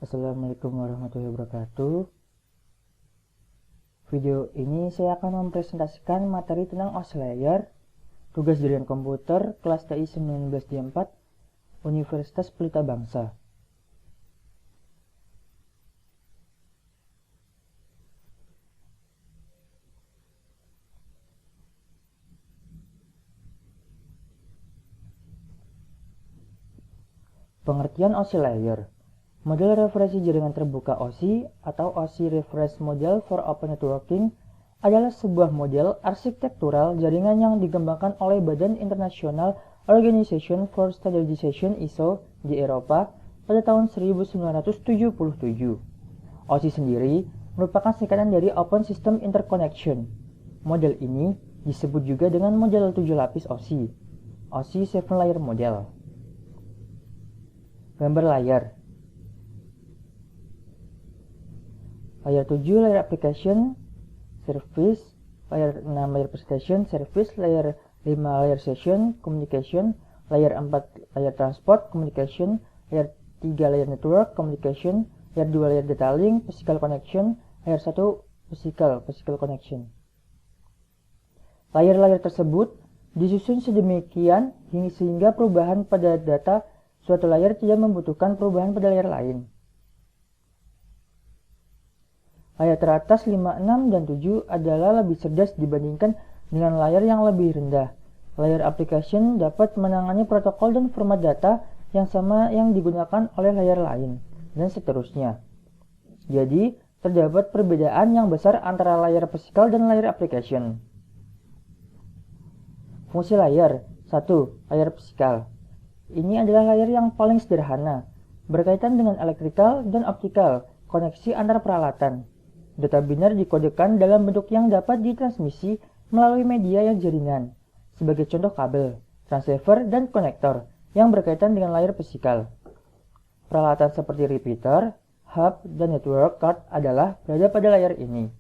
Assalamualaikum warahmatullahi wabarakatuh. Video ini saya akan mempresentasikan materi tentang OC Layer, tugas jaringan komputer, kelas TI 19D4, Universitas Pelita Bangsa. Pengertian OC Layer. Model referensi jaringan terbuka OSI atau OSI Reference Model for Open Networking adalah sebuah model arsitektural jaringan yang dikembangkan oleh Badan International Organization for Standardization ISO di Eropa pada tahun 1977. OSI sendiri merupakan singkatan dari Open System Interconnection. Model ini disebut juga dengan model 7 lapis OSI, OSI 7 Layer Model. Gambar layar. Layer 7 layer application service, layer 6 layer presentation service, layer 5 layer session communication, layer 4 layer transport communication, layer 3 layer network communication, layer 2 layer data link physical connection, layer 1 physical connection. Layer-layer tersebut disusun sedemikian sehingga perubahan pada data suatu layer tidak membutuhkan perubahan pada layer lain. Layar teratas 5, 6, dan 7 adalah lebih cerdas dibandingkan dengan layar yang lebih rendah. Layar application dapat menangani protokol dan format data yang sama yang digunakan oleh layar lain, dan seterusnya. Jadi, terdapat perbedaan yang besar antara layar physical dan layar application. Fungsi layar 1. Layar physical. Ini adalah layar yang paling sederhana, berkaitan dengan elektrikal dan optikal, koneksi antar peralatan. Data binar dikodekan dalam bentuk yang dapat ditransmisi melalui media yang jaringan, sebagai contoh kabel, transceiver, dan konektor yang berkaitan dengan layar physical. Peralatan seperti repeater, hub, dan network card adalah berada pada layar ini.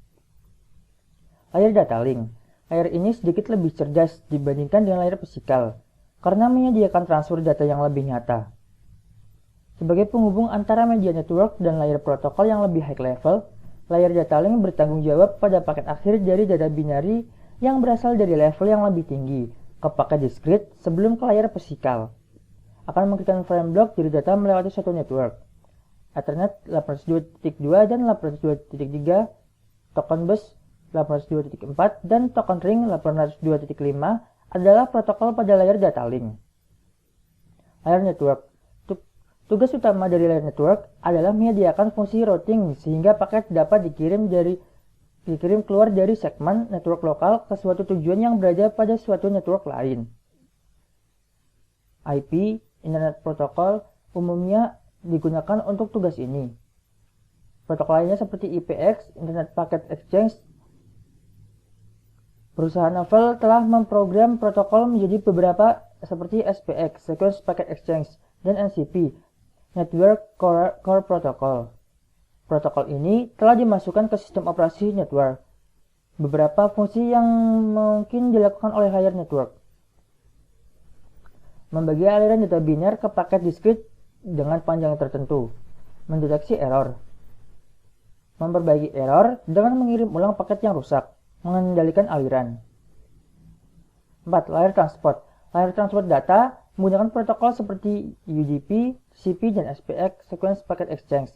Layar data link. Layar ini sedikit lebih cerdas dibandingkan dengan layar physical, karena menyediakan transfer data yang lebih nyata. Sebagai penghubung antara media network dan layar protokol yang lebih high level, layar data link bertanggung jawab pada paket akhir dari data binary yang berasal dari level yang lebih tinggi ke paket discrete sebelum ke layar physical. Akan mengirimkan frame block dari data melewati suatu network. Ethernet 802.2 dan 802.3, token bus 802.4, dan token ring 802.5 adalah protokol pada layar data link. Layar network. Tugas utama dari layar network adalah menyediakan fungsi routing sehingga paket dapat dikirim keluar dari segmen network lokal ke suatu tujuan yang berada pada suatu network lain. IP, Internet Protocol, umumnya digunakan untuk tugas ini. Protokol lainnya seperti IPX, Internet Packet Exchange. Perusahaan Novel telah memprogram protokol menjadi beberapa seperti SPX, Sequence Packet Exchange, dan NCP, Network Core Protocol. Protokol ini telah dimasukkan ke sistem operasi network. Beberapa fungsi yang mungkin dilakukan oleh layar network. Membagi aliran data biner ke paket discrete dengan panjang tertentu. Mendeteksi error. Memperbaiki error dengan mengirim ulang paket yang rusak. Mengendalikan aliran. 4. Layar transport. Layar transport data menggunakan protokol seperti UDP, TCP, dan SPX, Sequence Packet Exchange.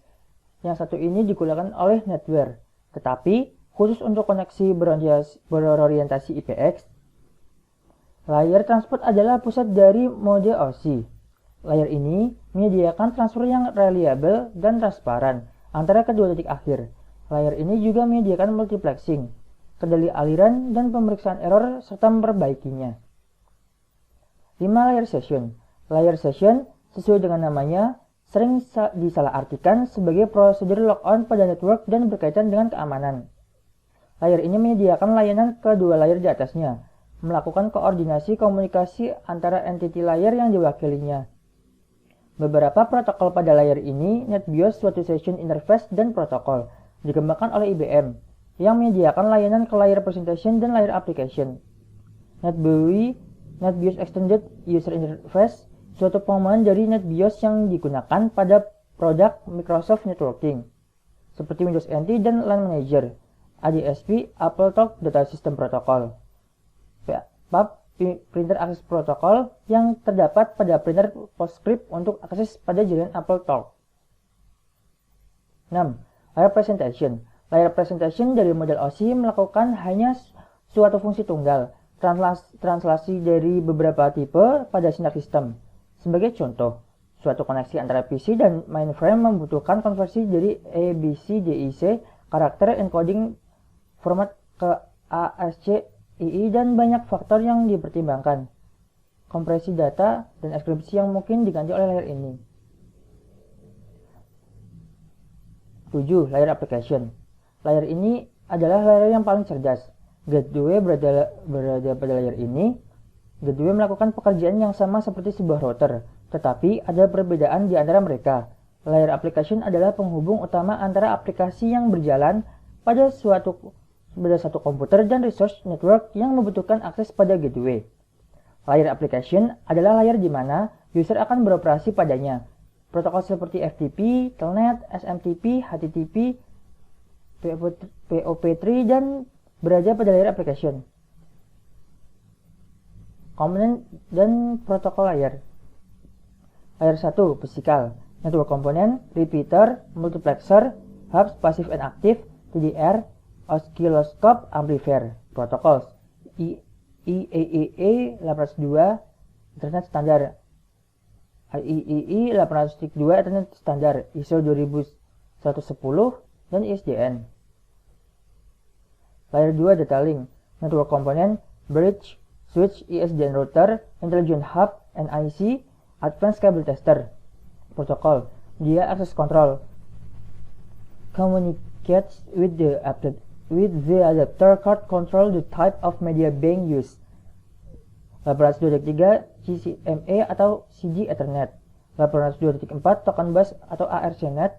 Yang satu ini digunakan oleh netware, tetapi khusus untuk koneksi berorientasi IPX. Layar transport adalah pusat dari mode OSI. Layar ini menyediakan transfer yang reliable dan transparan antara kedua titik akhir. Layar ini juga menyediakan multiplexing, kendali aliran, dan pemeriksaan error serta memperbaikinya. 5. Layer session. Layer session, sesuai dengan namanya, sering disalahartikan sebagai prosedur logon pada network dan berkaitan dengan keamanan. Layar ini menyediakan layanan kedua layar di atasnya, melakukan koordinasi komunikasi antara entity layer yang diwakilinya. Beberapa protokol pada layar ini, NetBIOS, suatu session interface dan protokol, dikembangkan oleh IBM, yang menyediakan layanan ke layar presentation dan layar application. NetBEUI, NetBIOS Extended User Interface, suatu pengembangan dari NetBIOS yang digunakan pada produk Microsoft Networking, seperti Windows NT dan LAN Manager, ADSP Apple Talk Data System Protocol, PAP Printer Access Protocol yang terdapat pada printer PostScript untuk akses pada jaringan Apple Talk. 6. Layer Presentation. Layer Presentation dari model OSI melakukan hanya suatu fungsi tunggal, translasi dari beberapa tipe pada sinar sistem. Sebagai contoh, suatu koneksi antara PC dan mainframe membutuhkan konversi dari ABCDIC karakter encoding format ke ASCII dan banyak faktor yang dipertimbangkan. Kompresi data dan enkripsi yang mungkin diganti oleh layer ini. 7. Layer Application. Layer ini adalah layer yang paling cerdas. Gateway berada pada layer ini. Gateway melakukan pekerjaan yang sama seperti sebuah router, tetapi ada perbedaan di antara mereka. Layer Application adalah penghubung utama antara aplikasi yang berjalan pada satu komputer dan resource network yang membutuhkan akses pada gateway. Layer Application adalah layer di mana user akan beroperasi padanya. Protokol seperti FTP, Telnet, SMTP, HTTP, POP3 dan berada pada layer application. Komponen dan protokol layer. Layer 1, physical, network component, repeater, multiplexer, hubs, passive and active, TDR, oscilloscope, amplifier. Protocols, IEEE 802, Internet standar, IEEE 802 Internet standar, ISO 2110, dan ISDN. Layer 2, data link, network component, bridge, switch, ISDN router, intelligent hub, NIC, advanced cable tester. Protocol, dia access control, communicates with the adapter card control the type of media being used. 802.3 CCMA atau CG Ethernet, 802.4 token bus atau ARCnet,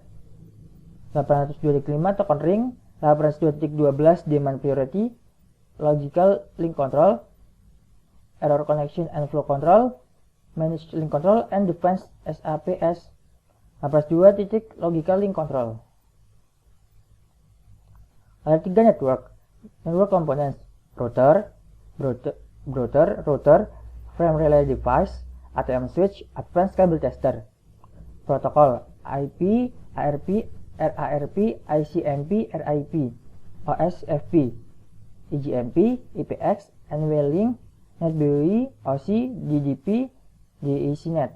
802.5 token ring, 802.12 demand priority, logical link control, error connection and flow control, managed link control, and defense SAPS, 802 logical link control. Layer 3, network components, router, frame relay device, ATM switch, advanced cable tester. Protocol, IP, ARP, RARP, ICMP, RIP, OSFP, IGMP, IPX, NVLink, NetBEUI, OSI, DDP, DECnet.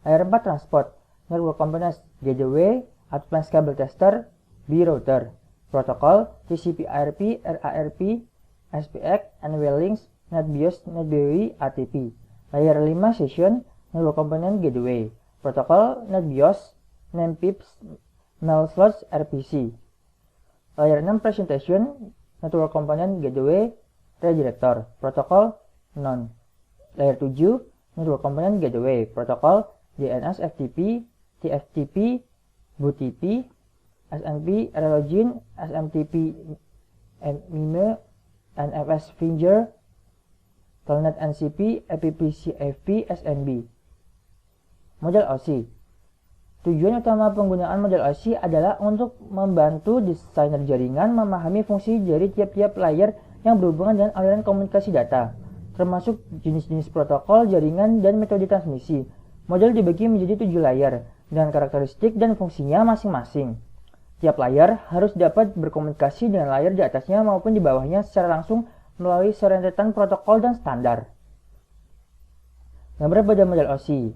Layer 4, transport, network components, gateway, advanced cable tester, B-router. Protocol, TCP/IP, RARP, SPX, NVLinks, NetBIOS, NetBEUI, ATP. Layer 5, session, network component, gateway. Protocol, NetBIOS, NemPips, MailSlots, RPC. Layer 6, presentation, network component, gateway, redirector. Protocol, NON. Layer 7, network component, gateway. Protocol, DNS, FTP, TFTP, BOOTP, SNP, Relogin, SMTP, MIME, NFS Finger, Telnet NCP, EPPCFP, SNB. Model OSI. Tujuan utama penggunaan model OSI adalah untuk membantu desainer jaringan memahami fungsi dari tiap-tiap layer yang berhubungan dengan aliran komunikasi data, termasuk jenis-jenis protokol, jaringan, dan metode transmisi. Model dibagi menjadi 7 layer dengan karakteristik dan fungsinya masing-masing. Tiap layer harus dapat berkomunikasi dengan layer di atasnya maupun di bawahnya secara langsung melalui serentetan protokol dan standar. Gambar pada model OSI.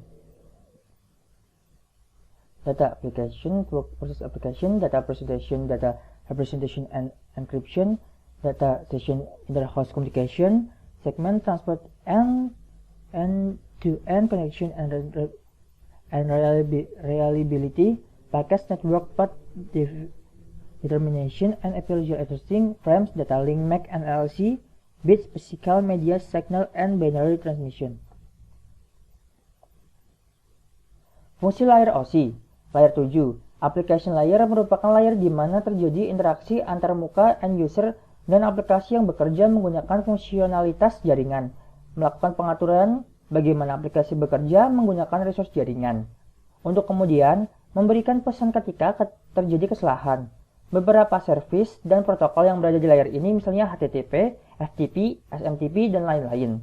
Data application, process application, data presentation, data representation and encryption, data session inter-host communication, segment transport, and end-to-end connection and reliability, package network path determination and ephemeral addressing, frames, data link, MAC and LLC, bits, physical media, signal, and binary transmission. Fungsi layer OSI. Layer 7, application layer merupakan layer di mana terjadi interaksi antar muka end user dan aplikasi yang bekerja menggunakan fungsionalitas jaringan, melakukan pengaturan bagaimana aplikasi bekerja menggunakan resource jaringan, untuk kemudian memberikan pesan ketika terjadi kesalahan. Beberapa service dan protokol yang berada di layar ini misalnya HTTP, FTP, SMTP, dan lain-lain.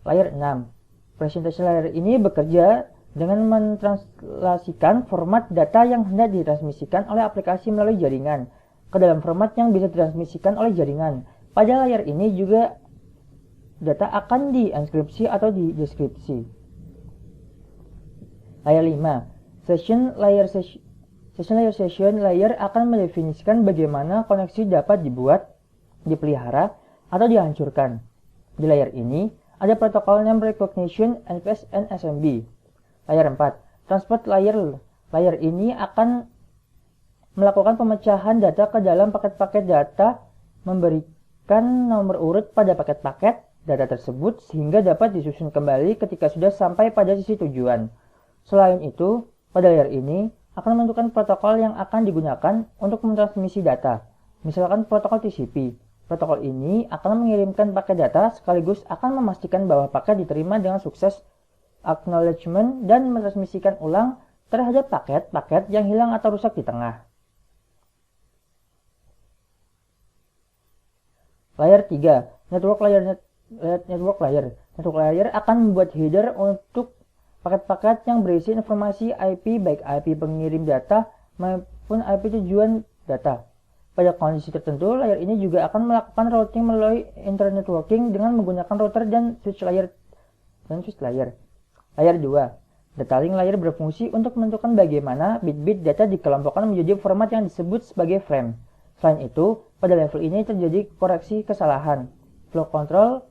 Layer 6. Presentation layer ini bekerja dengan mentranslasikan format data yang hendak ditransmisikan oleh aplikasi melalui jaringan ke dalam format yang bisa ditransmisikan oleh jaringan. Pada layar ini juga data akan dienkripsi atau dideskripsi. Layer 5. Session layer akan mendefinisikan bagaimana koneksi dapat dibuat, dipelihara, atau dihancurkan. Di layar ini ada protokol name recognition, NFS, and SMB. Layer 4. Transport layer. Layer ini akan melakukan pemecahan data ke dalam paket-paket data, memberikan nomor urut pada paket-paket data tersebut sehingga dapat disusun kembali ketika sudah sampai pada sisi tujuan. Selain itu, pada layer ini akan menentukan protokol yang akan digunakan untuk mentransmisi data. Misalkan protokol TCP. Protokol ini akan mengirimkan paket data sekaligus akan memastikan bahwa paket diterima dengan sukses, acknowledgement, dan mentransmisikan ulang terhadap paket-paket yang hilang atau rusak di tengah. Layer 3. Network layer akan membuat header untuk paket-paket yang berisi informasi IP, baik IP pengirim data maupun IP tujuan data. Pada kondisi tertentu, layer ini juga akan melakukan routing melalui internetworking dengan menggunakan router dan switch layer. Layer 2. Data link layer berfungsi untuk menentukan bagaimana bit-bit data dikelompokkan menjadi format yang disebut sebagai frame. Selain itu, pada level ini terjadi koreksi kesalahan, flow control,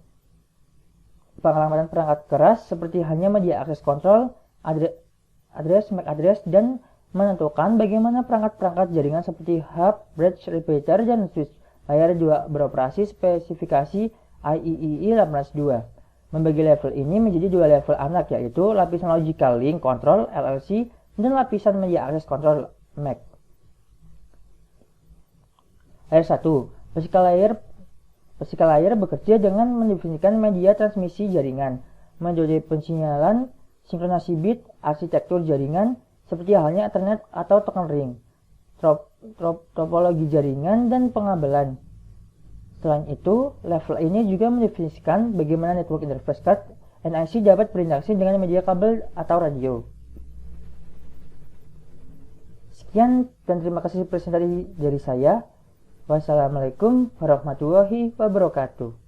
pengelamatan perangkat keras seperti hanya media akses kontrol, address, MAC address, dan menentukan bagaimana perangkat-perangkat jaringan seperti hub, bridge, repeater, dan switch. Layer 2 beroperasi spesifikasi IEEE 182. Membagi level ini menjadi dua level anak, yaitu lapisan logical link control LLC dan lapisan media access control MAC. Layer 1. Physical layer bekerja dengan mendefinisikan media transmisi jaringan, metode pensinyalan, sinkronasi bit, arsitektur jaringan, seperti halnya Ethernet atau token ring, topologi jaringan, dan pengabelan. Selain itu, level ini juga mendefinisikan bagaimana network interface card NIC dapat berinteraksi dengan media kabel atau radio. Sekian dan terima kasih presentasi dari saya. Wassalamualaikum warahmatullahi wabarakatuh.